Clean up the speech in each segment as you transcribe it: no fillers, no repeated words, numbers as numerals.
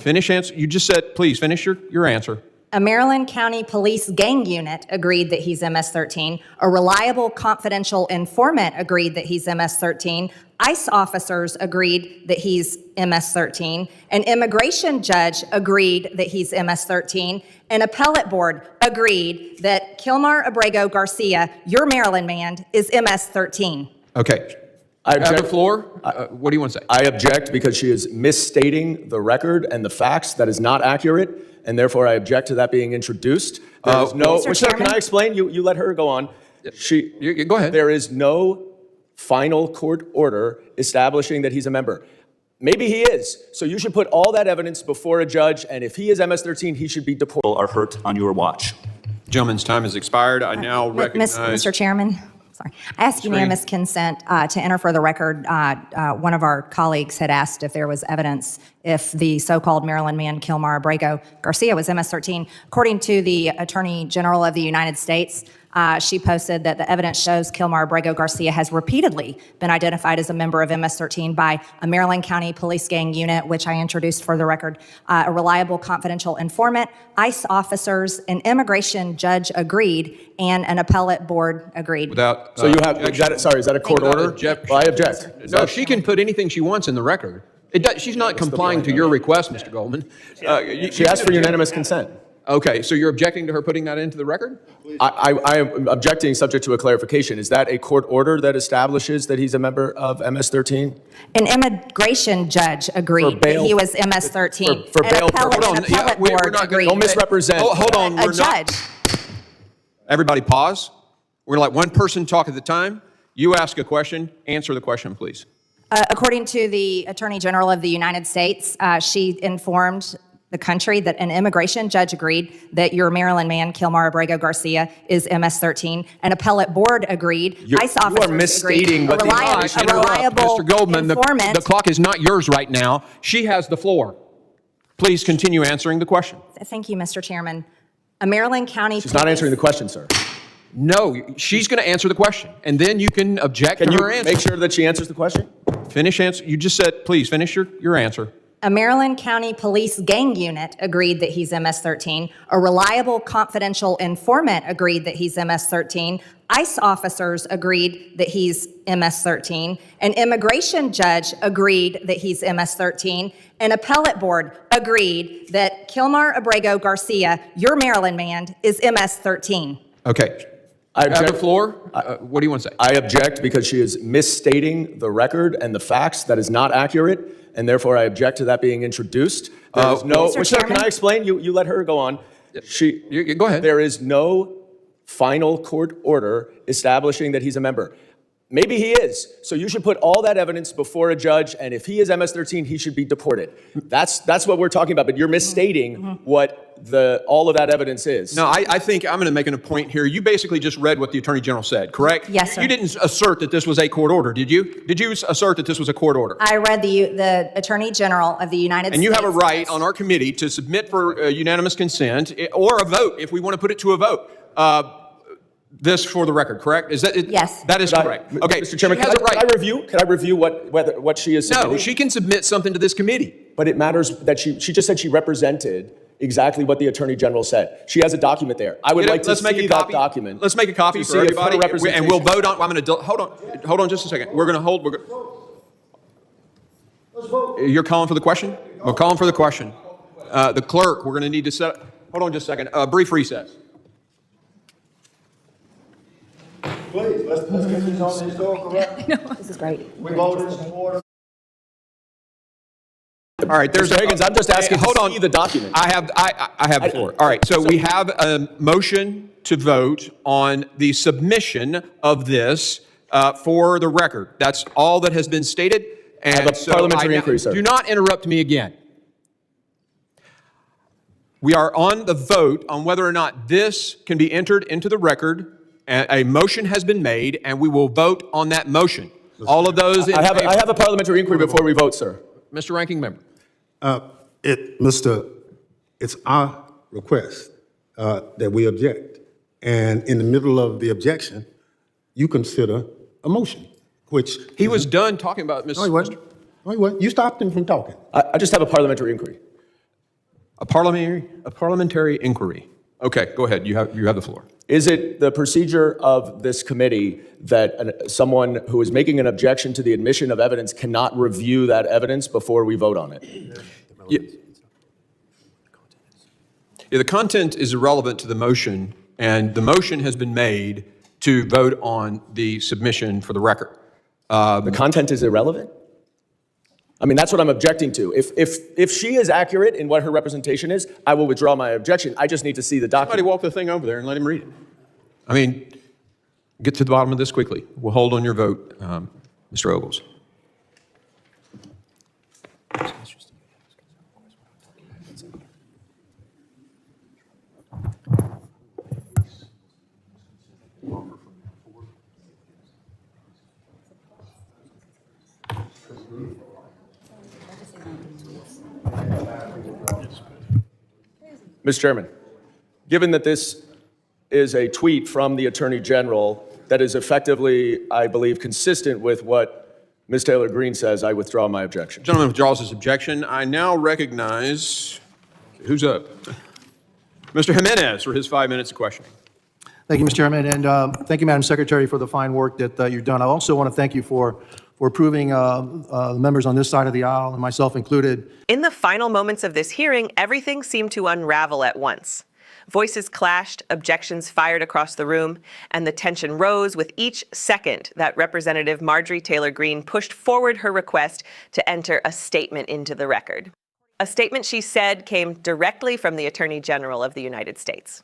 Finish answer. You just said, please finish your answer. A Maryland County Police gang unit agreed that he's MS-13. A reliable confidential informant agreed that he's MS-13. ICE officers agreed that he's MS-13. An immigration judge agreed that he's MS-13. An appellate board agreed that Kilmar Abrego Garcia, your Maryland man, is MS-13. Okay. I object. Have the floor. What do you want to say? I object because she is misstating the record and the facts. That is not accurate, and therefore I object to that being introduced. There is no. Sir, can I explain? You let her go on. Go ahead. There is no final court order establishing that he's a member. Maybe he is. So you should put all that evidence before a judge, and if he is MS-13, he should be deported. Are hurt on your watch. Gentleman's time has expired. I now recognize. Mr. Chairman. Sorry. I ask unanimous consent to enter for the record. One of our colleagues had asked if there was evidence if the so-called Maryland man, Kilmar Abrego Garcia, was MS-13. According to the Attorney General of the United States, she posted that the evidence shows Kilmar Abrego Garcia has repeatedly been identified as a member of MS-13 by a Maryland County Police gang unit, which I introduced for the record, a reliable confidential informant, ICE officers, an immigration judge agreed, and an appellate board agreed. Without. So you have. Is that a court order? Well, I object. No, she can put anything she wants in the record. She's not complying to your request, Mr. Goldman. She asked for unanimous consent. Okay, so you're objecting to her putting that into the record? I am objecting subject to a clarification. Is that a court order that establishes that he's a member of MS-13? An immigration judge agreed that he was MS-13. For bail purposes. An appellate board agreed. Don't misrepresent. Hold on. A judge. Everybody pause. We're going to let one person talk at a time. You ask a question. Answer the question, please. According to the Attorney General of the United States, she informed the country that an immigration judge agreed that your Maryland man, Kilmar Abrego Garcia, is MS-13. An appellate board agreed. ICE officers are misstating agreed. what A reliable Mr. Goldman, informant. the clock is not yours right now. She has the floor. Please continue answering the question. Thank you, Mr. Chairman. A Maryland County She's not answering the question, sir. No, she's going to answer the question, and then you can object to her answer. Can you make sure that she answers the question? Finish answer. You just said, please finish your answer. A Maryland County Police gang unit agreed that he's MS-13. A reliable confidential informant agreed that he's MS-13. ICE officers agreed that he's MS-13. An immigration judge agreed that he's MS-13. An appellate board agreed that Kilmar Abrego Garcia, your Maryland man, is MS-13. Okay. I object. Have the floor. What do you want to say? I object because she is misstating the record and the facts. That is not accurate, and therefore I object to that being introduced. There is no. Sir, can I explain? You let her go on. Go ahead. There is no final court order establishing that he's a member. Maybe he is. So you should put all that evidence before a judge, and if he is MS-13, he should be deported. That's what we're talking about, but you're misstating what all of that evidence is. No, I think I'm going to make a point here. You basically just read what the Attorney General said, correct? Yes, sir. You didn't assert that this was a court order, did you? Did you assert that this was a court order? I read the Attorney General of the United States. And you have a right on our committee to submit for unanimous consent or a vote if we want to put it to a vote. This for the record, correct? Is that Yes. That is correct. Okay, Mr. Chairman, can I review what she is submitting? No, she can submit something to this committee. But it matters that she just said she represented exactly what the Attorney General said. She has a document there. I would like to see that document. Let's make a copy for everybody, and we'll vote on. I'm going to hold on just a second. We're going to hold. Let's vote. You're calling for the question? We're calling for the question. The clerk, we're going to need to set. Hold on just a second. Brief recess. Please, let's get this on the historical record. This is great. We voted in support of. All right, there's Mr. Higgins, I'm just asking hold to on. see the document. I have the floor. All right, so we have a motion to vote on the submission of this for the record. That's all that has been stated. And I have a parliamentary inquiry, sir. Do not interrupt me again. We are on the vote on whether or not this can be entered into the record. A motion has been made, and we will vote on that motion. All of those in favor. I have a parliamentary inquiry before we vote, sir. Mr. Ranking Member. It's our request that we object. And in the middle of the objection, you consider a motion, which... He was done talking about Mr. No, he wasn't. You stopped him from talking. I just have a parliamentary inquiry. A parliamentary inquiry. Okay, go ahead. You have the floor. Is it the procedure of this committee that someone who is making an objection to the admission of evidence cannot review that evidence before we vote on it? Yeah. Yeah, the content is irrelevant to the motion, and the motion has been made to vote on the submission for the record. The content is irrelevant? I mean, that's what I'm objecting to. If she is accurate in what her representation is, I will withdraw my objection. I just need to see the Somebody document. walk the thing over there and let him read it. I mean, get to the bottom of this quickly. We'll hold on your vote, Mr. Ogles. Mr. Chairman, given that this is a tweet from the Attorney General that is effectively, I believe, consistent with what Ms. Taylor Greene says, I withdraw my objection. Gentleman withdraws his objection. I now recognize, who's up? Mr. Jimenez for his 5 minutes of questioning. Thank you, Mr. Chairman, and thank you, Madam Secretary, for the fine work that you've done. I also want to thank you for approving the members on this side of the aisle, and myself included. In the final moments of this hearing, everything seemed to unravel at once. Voices clashed, objections fired across the room, and the tension rose with each second that Representative Marjorie Taylor Greene pushed forward her request to enter a statement into the record. A statement she said came directly from the Attorney General of the United States.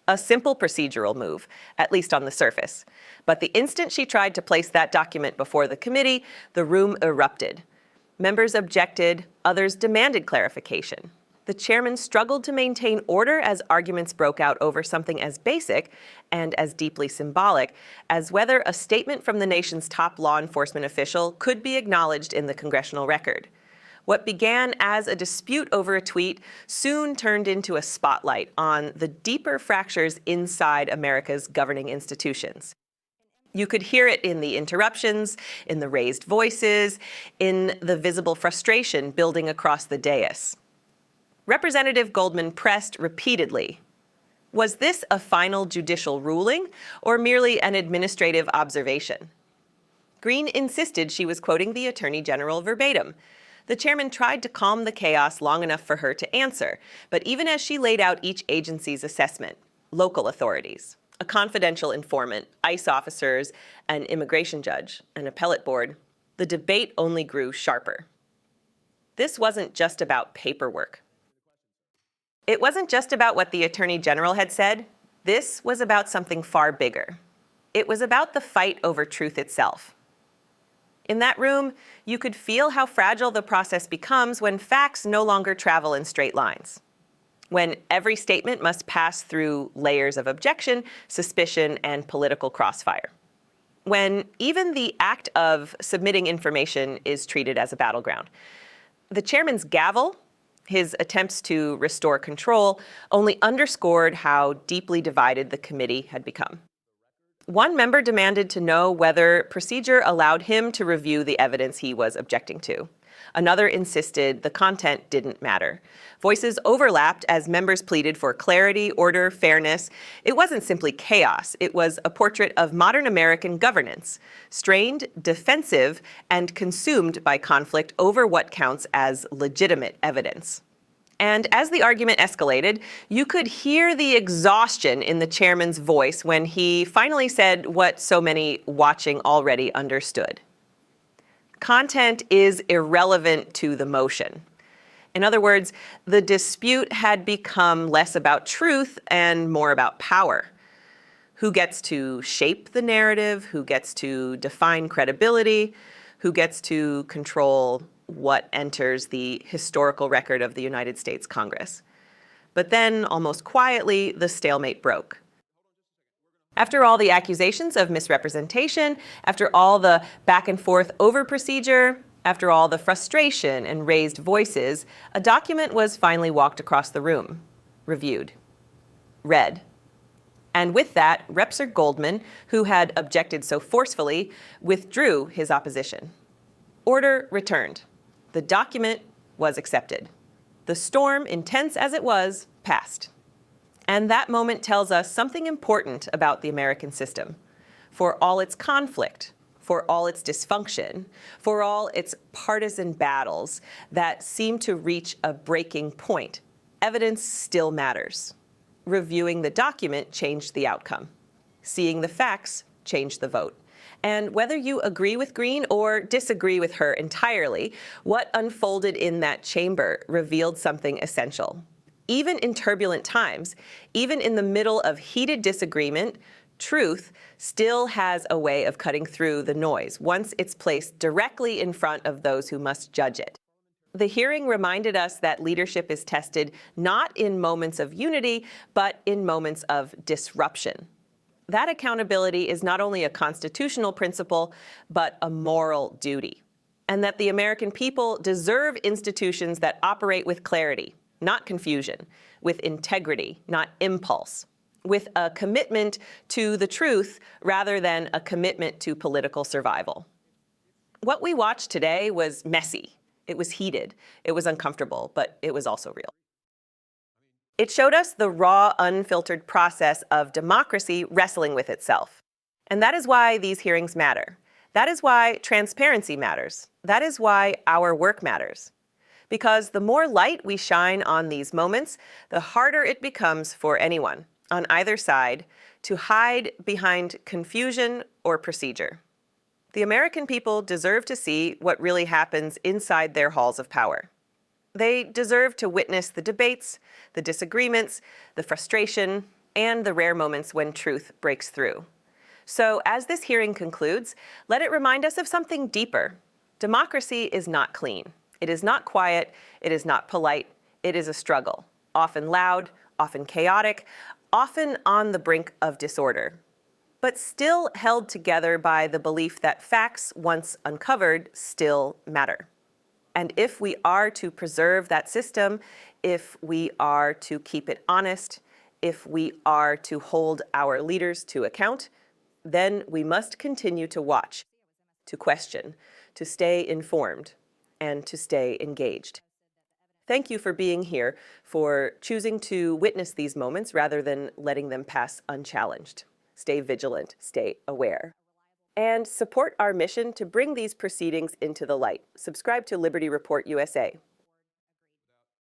A simple procedural move, at least on the surface. But the instant she tried to place that document before the committee, the room erupted. Members objected, others demanded clarification. The chairman struggled to maintain order as arguments broke out over something as basic and as deeply symbolic as whether a statement from the nation's top law enforcement official could be acknowledged in the congressional record. What began as a dispute over a tweet soon turned into a spotlight on the deeper fractures inside America's governing institutions. You could hear it in the interruptions, in the raised voices, in the visible frustration building across the dais. Representative Goldman pressed repeatedly, was this a final judicial ruling or merely an administrative observation? Greene insisted she was quoting the Attorney General verbatim. The chairman tried to calm the chaos long enough for her to answer, but even as she laid out each agency's assessment, local authorities, a confidential informant, ICE officers, an immigration judge, an appellate board, the debate only grew sharper. This wasn't just about paperwork. It wasn't just about what the Attorney General had said. This was about something far bigger. It was about the fight over truth itself. In that room, you could feel how fragile the process becomes when facts no longer travel in straight lines. When every statement must pass through layers of objection, suspicion, and political crossfire. When even the act of submitting information is treated as a battleground. The chairman's gavel, his attempts to restore control, only underscored how deeply divided the committee had become. One member demanded to know whether procedure allowed him to review the evidence he was objecting to. Another insisted the content didn't matter. Voices overlapped as members pleaded for clarity, order, fairness. It wasn't simply chaos. It was a portrait of modern American governance, strained, defensive, and consumed by conflict over what counts as legitimate evidence. And as the argument escalated, you could hear the exhaustion in the chairman's voice when he finally said what so many watching already understood. Content is irrelevant to the motion. In other words, the dispute had become less about truth and more about power. Who gets to shape the narrative? Who gets to define credibility? Who gets to control what enters the historical record of the United States Congress? But then, almost quietly, the stalemate broke. After all the accusations of misrepresentation, after all the back and forth over procedure, after all the frustration and raised voices, a document was finally walked across the room, reviewed, read. And with that, Rep. Sir Goldman, who had objected so forcefully, withdrew his opposition. Order returned. The document was accepted. The storm, intense as it was, passed. And that moment tells us something important about the American system. For all its conflict, for all its dysfunction, for all its partisan battles that seem to reach a breaking point, evidence still matters. Reviewing the document changed the outcome. Seeing the facts changed the vote. And whether you agree with Greene or disagree with her entirely, what unfolded in that chamber revealed something essential. Even in turbulent times, even in the middle of heated disagreement, truth still has a way of cutting through the noise once it's placed directly in front of those who must judge it. The hearing reminded us that leadership is tested not in moments of unity, but in moments of disruption. That accountability is not only a constitutional principle, but a moral duty. And that the American people deserve institutions that operate with clarity, not confusion, with integrity, not impulse, with a commitment to the truth rather than a commitment to political survival. What we watched today was messy. It was heated. It was uncomfortable, but it was also real. It showed us the raw, unfiltered process of democracy wrestling with itself. And that is why these hearings matter. That is why transparency matters. That is why our work matters. Because the more light we shine on these moments, the harder it becomes for anyone, on either side, to hide behind confusion or procedure. The American people deserve to see what really happens inside their halls of power. They deserve to witness the debates, the disagreements, the frustration, and the rare moments when truth breaks through. So as this hearing concludes, let it remind us of something deeper. Democracy is not clean. It is not quiet. It is not polite. It is a struggle, often loud, often chaotic, often on the brink of disorder, but still held together by the belief that facts, once uncovered, still matter. And if we are to preserve that system, if we are to keep it honest, if we are to hold our leaders to account, then we must continue to watch, to question, to stay informed, and to stay engaged. Thank you for being here, for choosing to witness these moments rather than letting them pass unchallenged. Stay vigilant, stay aware. And support our mission to bring these proceedings into the light. Subscribe to Liberty Report USA.